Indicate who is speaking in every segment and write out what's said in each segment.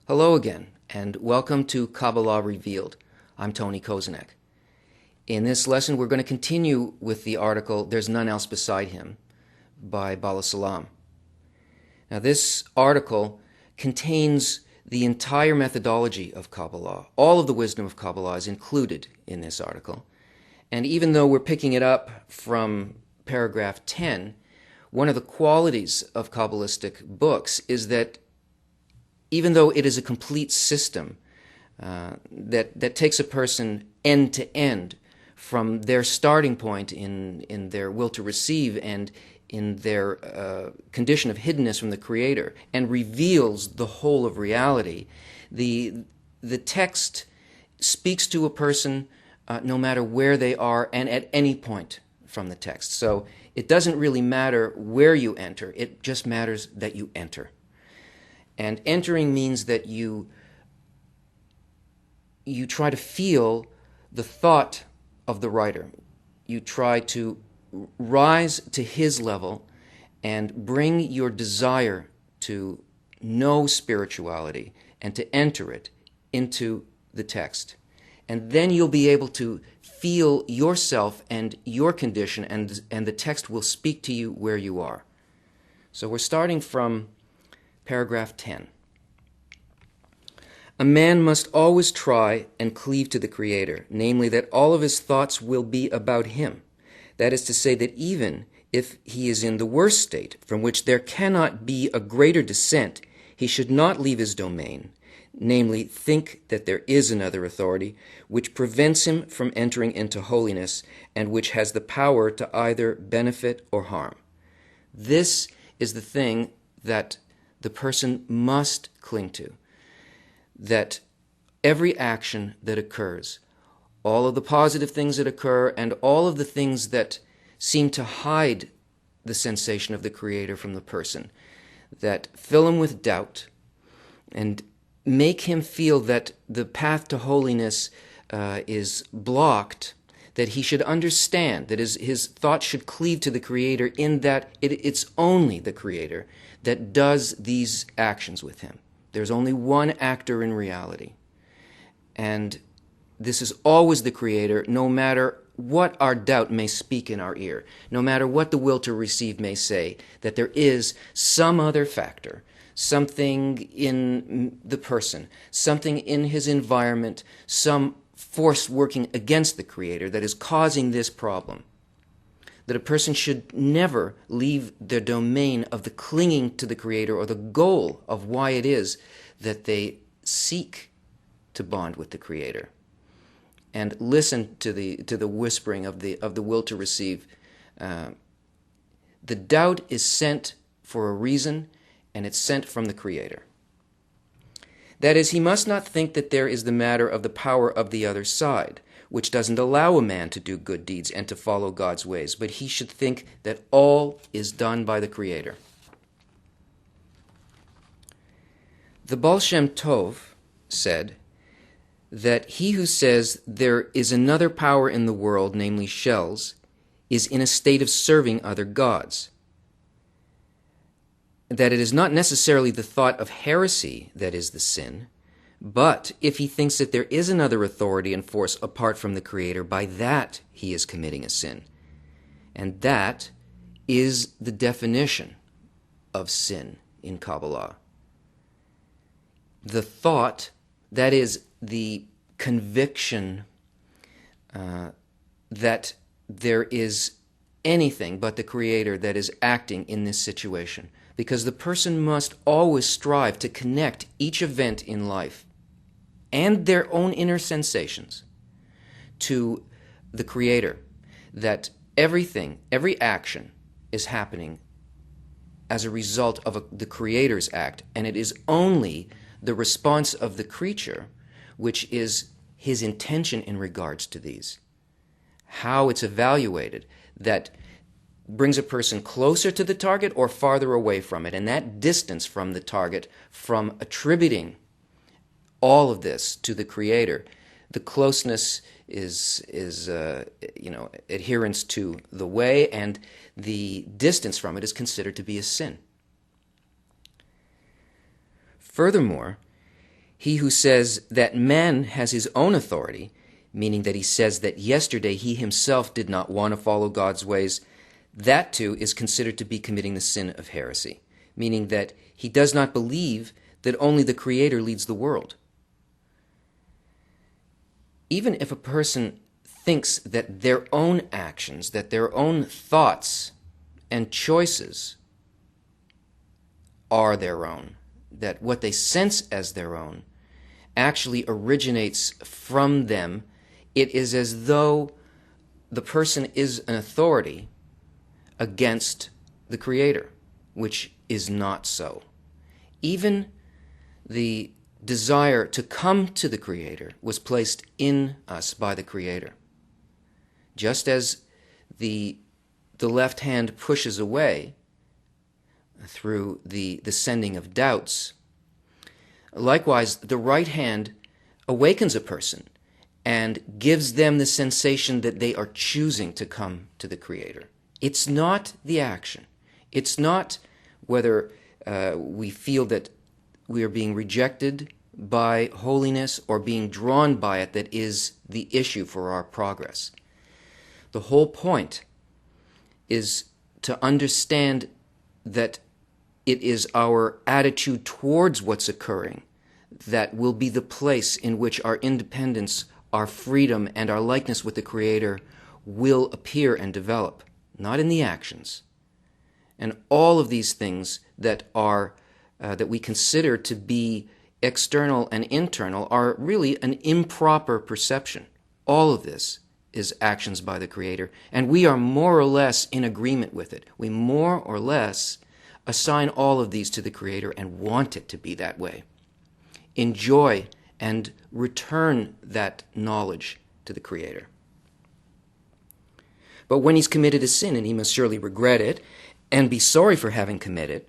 Speaker 1: Hello again, and welcome to Kabbalah Revealed. I'm Tony Kozenek. In this lesson, we're going to continue with the article, There's None Else Beside Him, by Bala Salam. Now, this article contains the entire methodology of Kabbalah. All of the wisdom of Kabbalah is included in this article. And even though we're picking it up from paragraph 10, one of the qualities of Kabbalistic books is that even though it is a complete system that takes a person end to end from their starting point in their will to receive and in their condition of hiddenness from the Creator and reveals the whole of reality, the text speaks to a person no matter where they are and at any point from the text. So it doesn't really matter where you enter, it just matters that you enter. And entering means that you try to feel the thought of the writer. You try to rise to his level and bring your desire to know spirituality and to enter it into the text. And then you'll be able to feel yourself and your condition, and the text will speak to you where you are. So we're starting from paragraph 10. A man must always try and cleave to the Creator, namely that all of his thoughts will be about him. That is to say that even if he is in the worst state, from which there cannot be a greater descent, he should not leave his domain, namely think that there is another authority, which prevents him from entering into holiness, and which has the power to either benefit or harm. This is the thing that the person must cling to, that every action that occurs, all of the positive things that occur and all of the things that seem to hide the sensation of the Creator from the person, that fill him with doubt and make him feel that the path to holiness is blocked, that he should understand, that his thoughts should cleave to the Creator in that it's only the Creator that does these actions with him. There's only one actor in reality. And this is always the Creator, no matter what our doubt may speak in our ear, no matter what the will to receive may say, that there is some other factor, something in the person, something in his environment, some force working against the Creator that is causing this problem. That a person should never leave the domain of the clinging to the Creator or the goal of why it is that they seek to bond with the Creator, and listen to the whispering of the will to receive. The doubt is sent for a reason, and it's sent from the Creator. That is, he must not think that there is the matter of the power of the other side, which doesn't allow a man to do good deeds and to follow God's ways, but he should think that all is done by the Creator. The Baal Shem Tov said that he who says there is another power in the world, namely shells, is in a state of serving other gods. that it is not necessarily the thought of heresy that is the sin, but if he thinks that there is another authority and force apart from the Creator, by that he is committing a sin. And that is the definition of sin in Kabbalah. The thought, that is the conviction that there is anything but the Creator that is acting in this situation. Because the person must always strive to connect each event in life and their own inner sensations to the Creator. That everything, every action is happening as a result of the Creator's act, and it is only the response of the creature which is his intention in regards to these. How it's evaluated that brings a person closer to the target or farther away from it, and that distance from the target, from attributing all of this to the Creator, the closeness is adherence to the way, and the distance from it is considered to be a sin. Furthermore, he who says that man has his own authority, meaning that he says that yesterday he himself did not want to follow God's ways, that too is considered to be committing the sin of heresy, meaning that he does not believe that only the Creator leads the world. Even if a person thinks that their own actions, that their own thoughts and choices are their own, that what they sense as their own actually originates from them, it is as though the person is an authority against the Creator, which is not so. Even the desire to come to the Creator was placed in us by the Creator. Just as the left hand pushes away through the sending of doubts, likewise the right hand awakens a person and gives them the sensation that they are choosing to come to the Creator. It's not the action. It's not whether we feel that we are being rejected by holiness or being drawn by it that is the issue for our progress. The whole point is to understand that it is our attitude towards what's occurring that will be the place in which our independence, our freedom, and our likeness with the Creator will appear and develop, not in the actions. And all of these things that are that we consider to be external and internal are really an improper perception. All of this is actions by the Creator, and we are more or less in agreement with it. We more or less assign all of these to the Creator and want it to be that way. Enjoy and return that knowledge to the Creator. But when he's committed a sin, and he must surely regret it and be sorry for having committed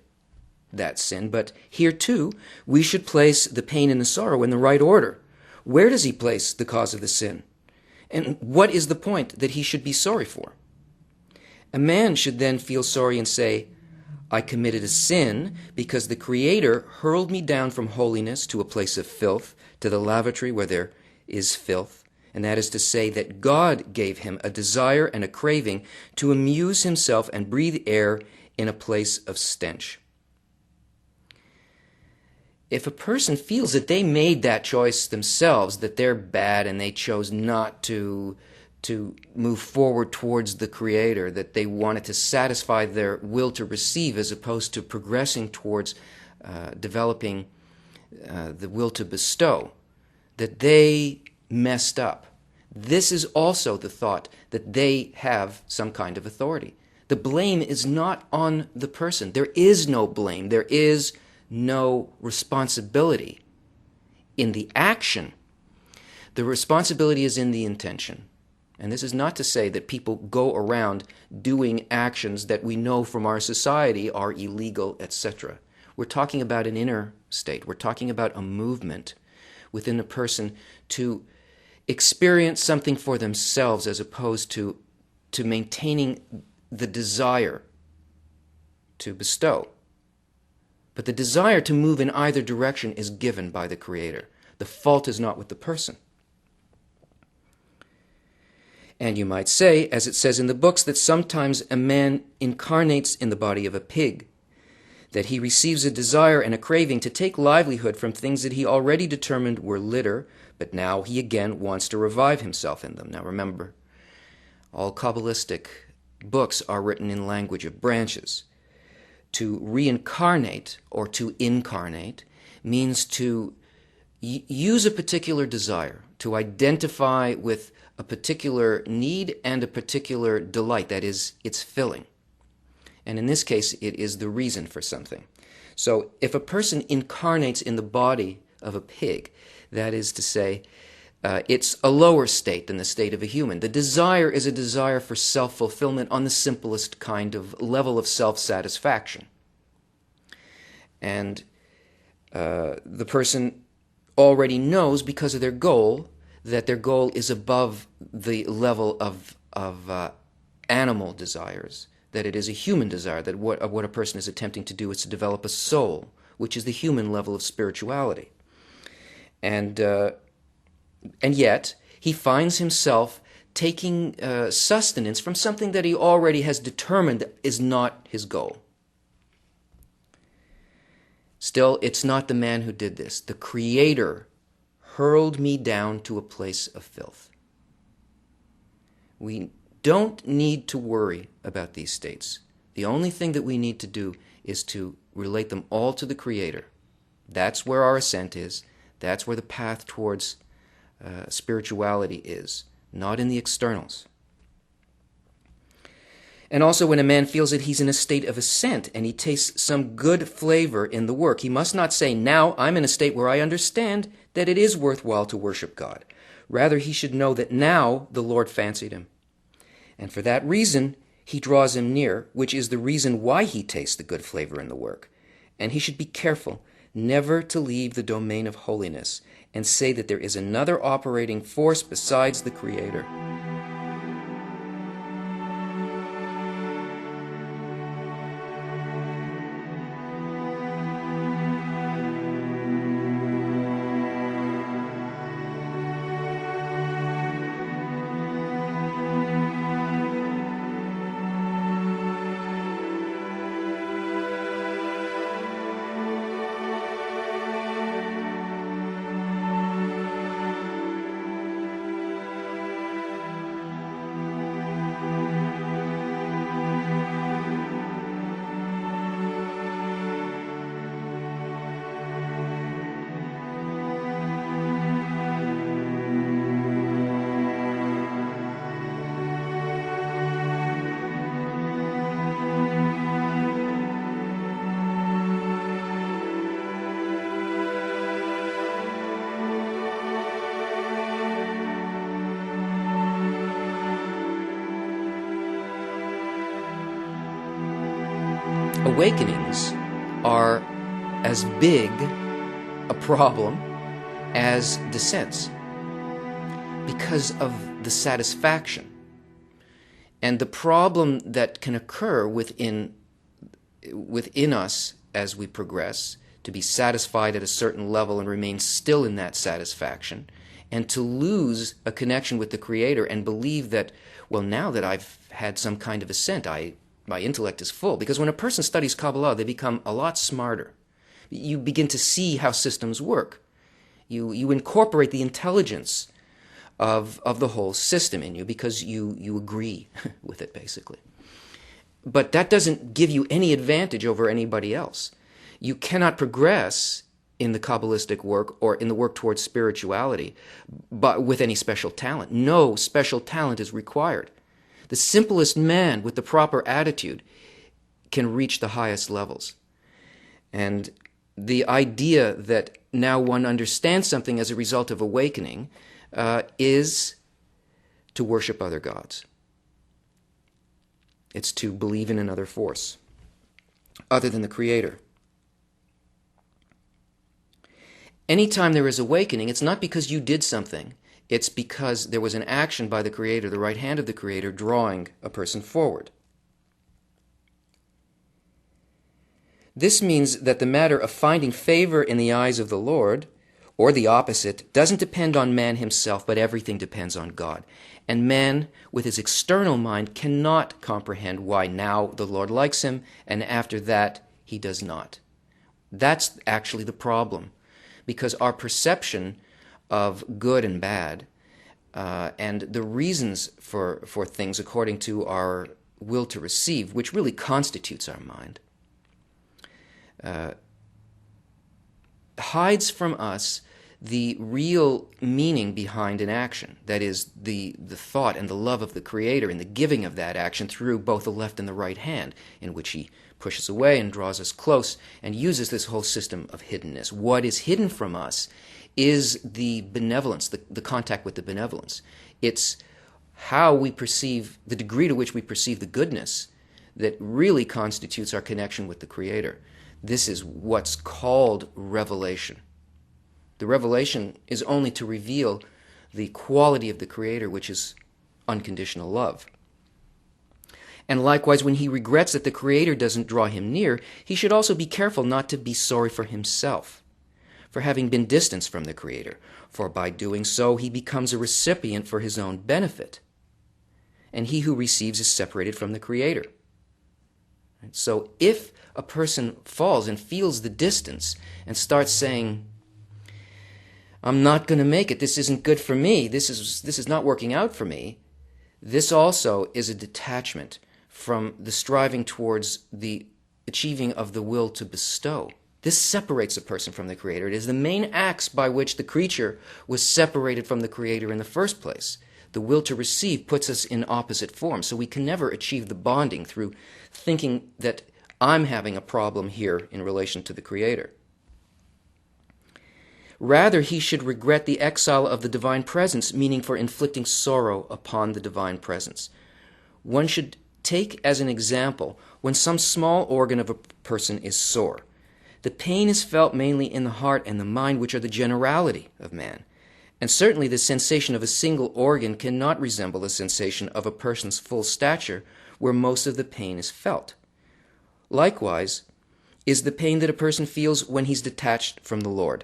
Speaker 1: that sin, but here too we should place the pain and the sorrow in the right order. Where does he place the cause of the sin? And what is the point that he should be sorry for? A man should then feel sorry and say, I committed a sin because the Creator hurled me down from holiness to a place of filth, to the lavatory where there is filth. And that is to say that God gave him a desire and a craving to amuse himself and breathe air in a place of stench. If a person feels that they made that choice themselves, that they're bad and they chose not to move forward towards the Creator, that they wanted to satisfy their will to receive as opposed to progressing towards developing the will to bestow, that they messed up. This is also the thought that they have some kind of authority. The blame is not on the person. There is no blame. There is no responsibility in the action. The responsibility is in the intention. And this is not to say that people go around doing actions that we know from our society are illegal, etc. We're talking about an inner state. We're talking about a movement within a person to experience something for themselves as opposed to maintaining the desire to bestow. But the desire to move in either direction is given by the Creator. The fault is not with the person. And you might say, as it says in the books, that sometimes a man incarnates in the body of a pig, that he receives a desire and a craving to take livelihood from things that he already determined were litter, but now he again wants to revive himself in them. Now remember, all Kabbalistic books are written in language of branches. To reincarnate or to incarnate means to use a particular desire, to identify with a particular need and a particular delight, that is, its filling. And in this case, it is the reason for something. So if a person incarnates in the body of a pig, that is to say, it's a lower state than the state of a human. The desire is a desire for self-fulfillment on the simplest kind of level of self-satisfaction. And the person already knows, because of their goal, that their goal is above the level of animal desires, that it is a human desire, that what a person is attempting to do is to develop a soul, which is the human level of spirituality. And yet, he finds himself taking sustenance from something that he already has determined is not his goal. Still, it's not the man who did this. The Creator hurled me down to a place of filth. We don't need to worry about these states. The only thing that we need to do is to relate them all to the Creator. That's where our ascent is. That's where the path towards spirituality is, not in the externals. And also, when a man feels that he's in a state of ascent and he tastes some good flavor in the work, he must not say, now I'm in a state where I understand that it is worthwhile to worship God. Rather, he should know that now the Lord fancied him. And for that reason, he draws him near, which is the reason why he tastes the good flavor in the work. And he should be careful never to leave the domain of holiness and say that there is another operating force besides the Creator. Awakenings are as big a problem as descents because of the satisfaction. And the problem that can occur within us as we progress, to be satisfied at a certain level and remain still in that satisfaction, and to lose a connection with the Creator and believe that, well, now that I've had some kind of ascent, my intellect is full. Because when a person studies Kabbalah, they become a lot smarter. You begin to see how systems work. You incorporate the intelligence of the whole system in you because you agree with it, basically. But that doesn't give you any advantage over anybody else. You cannot progress in the Kabbalistic work or in the work towards spirituality but with any special talent. No special talent is required. The simplest man with the proper attitude can reach the highest levels. And the idea that now one understands something as a result of awakening is to worship other gods. It's to believe in another force other than the Creator. Anytime there is awakening, it's not because you did something. It's because there was an action by the Creator, the right hand of the Creator, drawing a person forward. This means that the matter of finding favor in the eyes of the Lord, or the opposite, doesn't depend on man himself, but everything depends on God. And man, with his external mind, cannot comprehend why now the Lord likes him, and after that he does not. That's actually the problem, because our perception of good and bad and the reasons for things according to our will to receive, which really constitutes our mind, hides from us the real meaning behind an action. That is, the thought and the love of the Creator and the giving of that action through both the left and the right hand, in which He pushes away and draws us close and uses this whole system of hiddenness. What is hidden from us is the benevolence, the contact with the benevolence. It's how we perceive, the degree to which we perceive the goodness that really constitutes our connection with the Creator. This is what's called revelation. The revelation is only to reveal the quality of the Creator, which is unconditional love. And likewise, when he regrets that the Creator doesn't draw him near, he should also be careful not to be sorry for himself, for having been distanced from the Creator, for by doing so he becomes a recipient for his own benefit. And he who receives is separated from the Creator. So if a person falls and feels the distance and starts saying, I'm not going to make it, this isn't good for me, this is not working out for me, this also is a detachment from the striving towards the achieving of the will to bestow. This separates a person from the Creator. It is the main acts by which the creature was separated from the Creator in the first place. The will to receive puts us in opposite forms, so we can never achieve the bonding through thinking that I'm having a problem here in relation to the Creator. Rather, he should regret the exile of the divine presence, meaning for inflicting sorrow upon the divine presence. One should take as an example when some small organ of a person is sore. The pain is felt mainly in the heart and the mind, which are the generality of man. And certainly the sensation of a single organ cannot resemble the sensation of a person's full stature, where most of the pain is felt. Likewise is the pain that a person feels when he's detached from the Lord,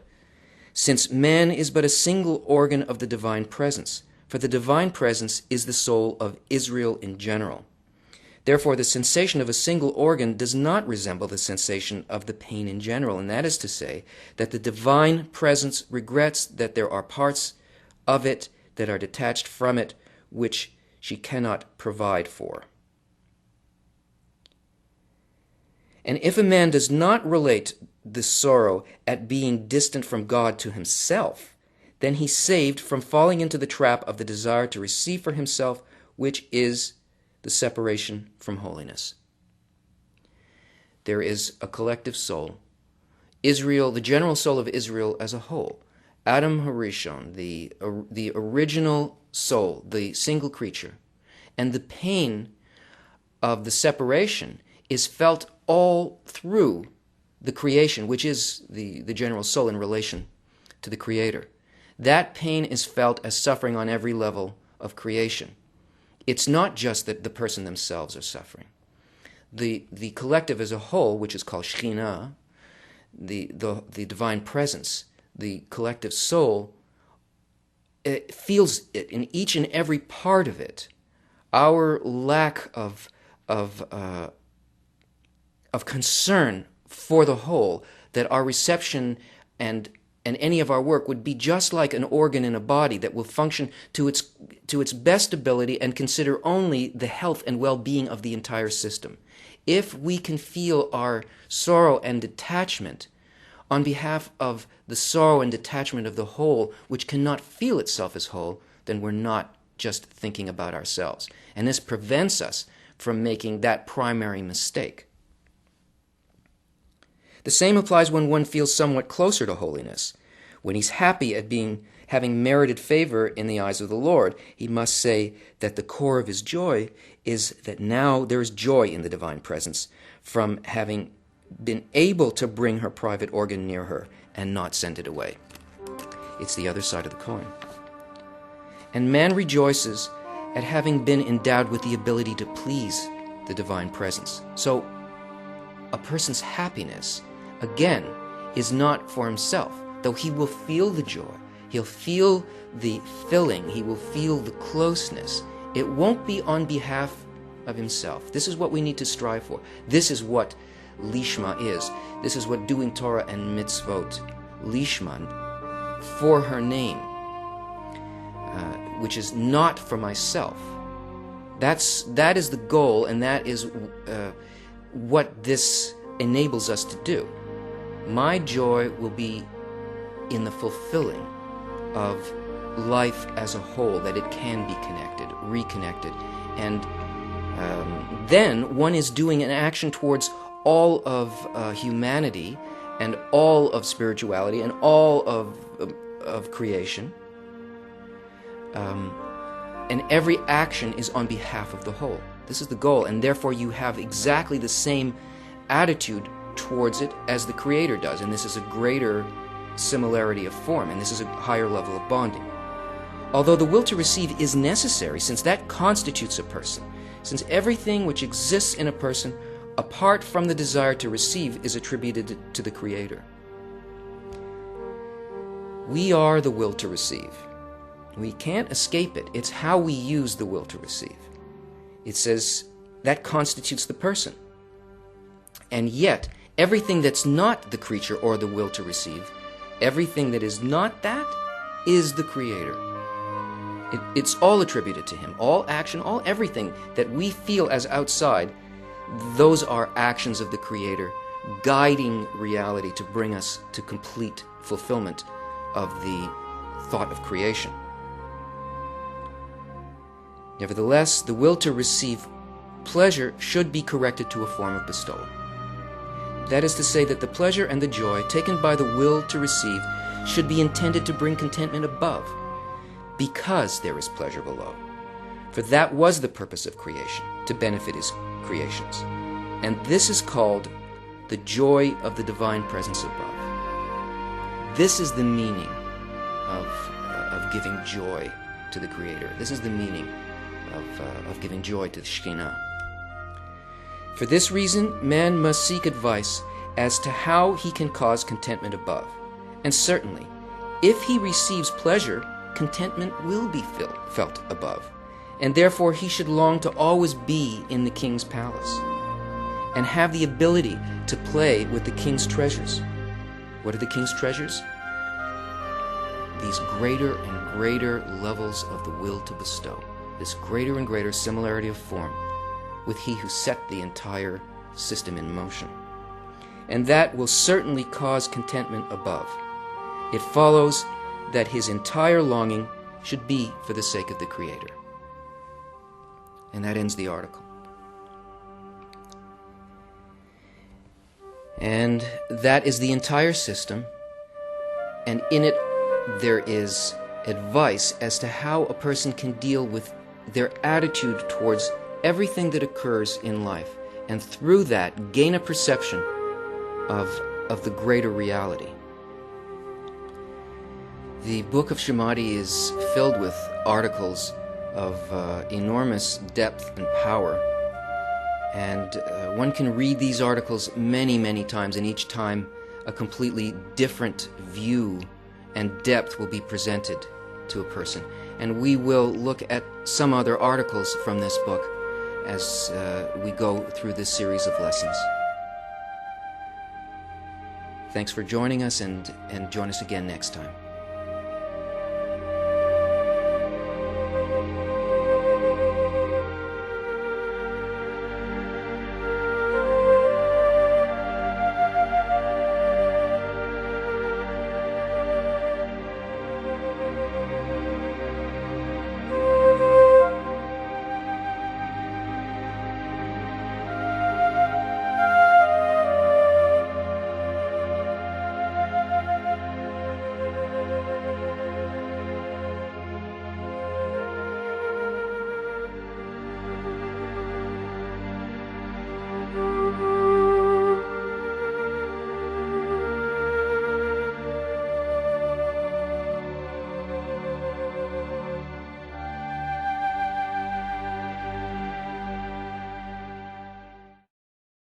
Speaker 1: since man is but a single organ of the divine presence, for the divine presence is the soul of Israel in general. Therefore, the sensation of a single organ does not resemble the sensation of the pain in general, and that is to say that the divine presence regrets that there are parts of it that are detached from it which she cannot provide for. And if a man does not relate the sorrow at being distant from God to himself, then he's saved from falling into the trap of the desire to receive for himself, which is the separation from holiness. There is a collective soul, Israel, the general soul of Israel as a whole, Adam Harishon, the original soul, the single creature, and the pain of the separation is felt all through the creation, which is the general soul in relation to the Creator. That pain is felt as suffering on every level of creation. It's not just that the person themselves are suffering. The collective as a whole, which is called Shekhinah, the divine presence, the collective soul, it feels it in each and every part of it. Our lack of concern for the whole, that our reception and any of our work would be just like an organ in a body that will function to its best ability and consider only the health and well-being of the entire system. If we can feel our sorrow and detachment on behalf of the sorrow and detachment of the whole, which cannot feel itself as whole, then we're not just thinking about ourselves. And this prevents us from making that primary mistake. The same applies when one feels somewhat closer to holiness. When he's happy at having merited favor in the eyes of the Lord, he must say that the core of his joy is that now there is joy in the divine presence from having been able to bring her private organ near her and not send it away. It's the other side of the coin. And man rejoices at having been endowed with the ability to please the divine presence. So a person's happiness, again, is not for himself, though he will feel the joy, he'll feel the filling, he will feel the closeness. It won't be on behalf of himself. This is what we need to strive for. This is what Lishma is. This is what doing Torah and mitzvot, Lishman, for her name, which is not for myself. That is the goal, and that is what this enables us to do. My joy will be in the fulfilling of life as a whole, that it can be connected, reconnected, and then one is doing an action towards all of humanity and all of spirituality and all of creation. And every action is on behalf of the whole. This is the goal, and therefore you have exactly the same attitude towards it as the Creator does, and this is a greater similarity of form, and this is a higher level of bonding. Although the will to receive is necessary, since that constitutes a person, since everything which exists in a person, apart from the desire to receive, is attributed to the Creator. We are the will to receive. We can't escape it. It's how we use the will to receive. It says that constitutes the person. And yet, everything that's not the creature or the will to receive, everything that is not that, is the Creator. It's all attributed to Him. All action, all everything that we feel as outside, those are actions of the Creator, guiding reality to bring us to complete fulfillment of the thought of creation. Nevertheless, the will to receive pleasure should be corrected to a form of bestowal. That is to say that the pleasure and the joy taken by the will to receive should be intended to bring contentment above, because there is pleasure below. For that was the purpose of creation, to benefit His creations. And this is called the joy of the divine presence above. This is the meaning of giving joy to the Creator. This is the meaning of giving joy to the Shekhinah. For this reason, man must seek advice as to how he can cause contentment above. And certainly, if he receives pleasure, contentment will be felt above. And therefore he should long to always be in the king's palace and have the ability to play with the king's treasures. What are the king's treasures? These greater and greater levels of the will to bestow. This greater and greater similarity of form with He who set the entire system in motion. And that will certainly cause contentment above. It follows that his entire longing should be for the sake of the Creator. And that ends the article. And that is the entire system, and in it there is advice as to how a person can deal with their attitude towards everything that occurs in life, and through that gain a perception of the greater reality. The book of Shemati is filled with articles of enormous depth and power, and one can read these articles many, many times, and each time a completely different view and depth will be presented to a person. And we will look at some other articles from this book as we go through this series of lessons. Thanks for joining us, and join us again next time.